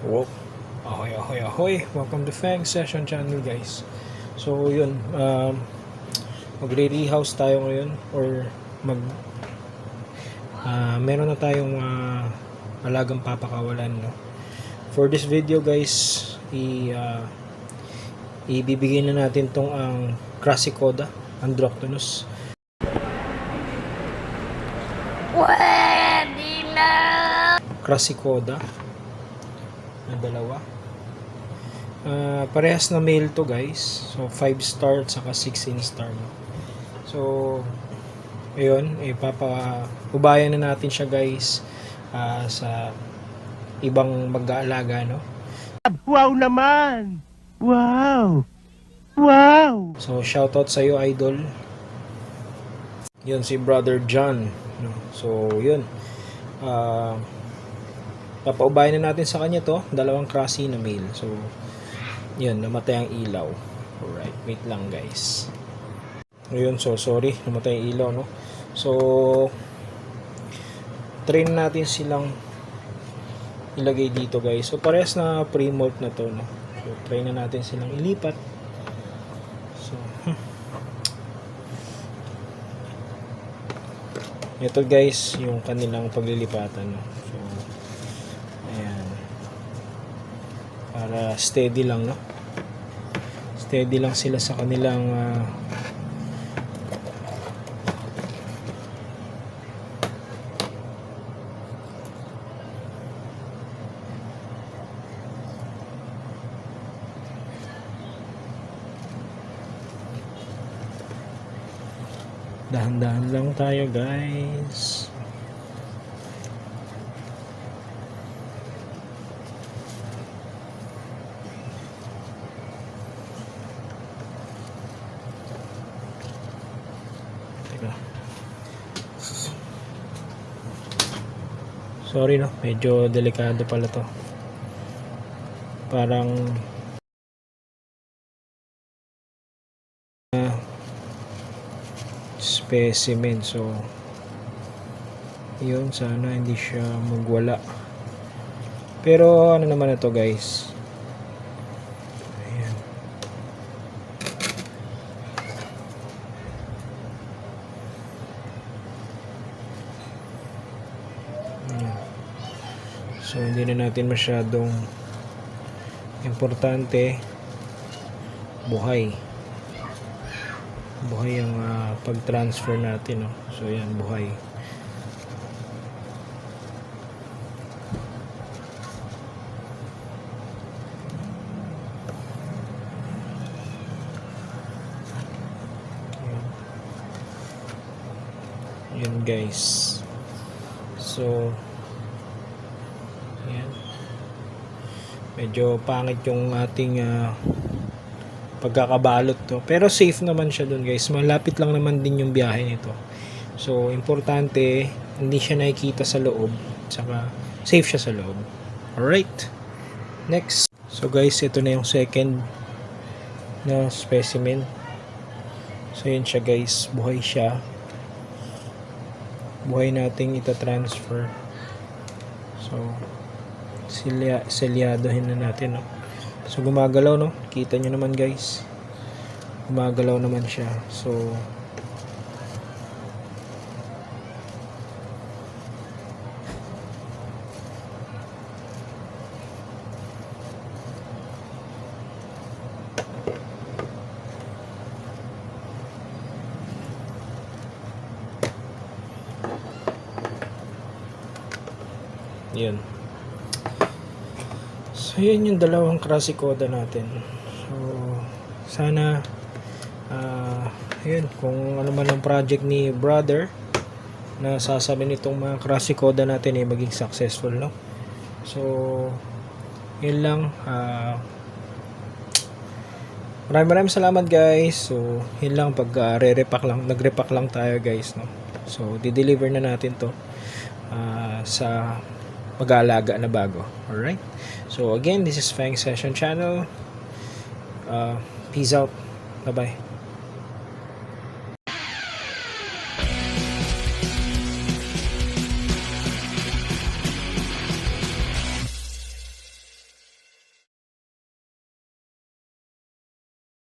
Whoop. Ahoy, ahoy, ahoy. Welcome to Fang Session Channel, guys. So, yun. Magre-rehouse tayo ngayon. Or meron na tayong alagang papakawalan, no? For this video, guys, ibibigay na natin tong ang Crassicoda Androctonus. Pwede na! Crassicoda na dalawa. Parehas na male to, guys. So 5 star at saka 16 star, no? So ayun, ubayan na natin siya, guys, sa ibang mag-aalaga, no? Wow naman! Wow! Wow! So shoutout sa iyo, idol. Yun si Brother John, no? So yun, papaubayan na natin sa kanya to, dalawang Crassi na male. So yun, namatay ang ilaw. Alright, wait lang, guys. Ayun, so sorry, namatay ang ilaw, no? So train natin silang ilagay dito, guys. So parehas na pre-molt na to, no? So train na natin silang ilipat. So ito, guys, yung kanilang paglilipatan, no? So ayan, para steady lang, no? Steady lang sila sa kanilang dahan-dahan lang tayo, guys. Teka. Sorry, no, medyo delikado pala to. Parang specimen. So yun, sana hindi siya magwala. Pero ano naman na to, guys. Ayan. Ayan. So hindi na natin masyadong importante, buhay ang pag-transfer natin, no? So yan, buhay. Yan, guys. So yan, medyo pangit yung ating pagkakabalot to, pero safe naman siya dun, guys. Malapit lang naman din yung biyahe nito. So importante, hindi siya nakikita sa loob, saka safe siya sa loob. Alright, next. So guys, ito na yung second na specimen. So yun siya, guys, buhay siya. Buhay nating ita-transfer. So selyadohin na natin, no? So gumagalaw, no? Kita nyo naman, guys, gumagalaw naman siya. So yun. So yun yung dalawang Crassicoda natin. So sana yun, kung ano man ang project ni brother na sasabi nitong mga Crassicoda natin ay maging successful, no? So yun lang. Maraming salamat, guys. So yun lang, pag nagrepack lang tayo, guys, no? So di-deliver na natin to sa mag-aalaga na bago. Alright, so again, this is Fang Session Channel. Peace out, bye bye.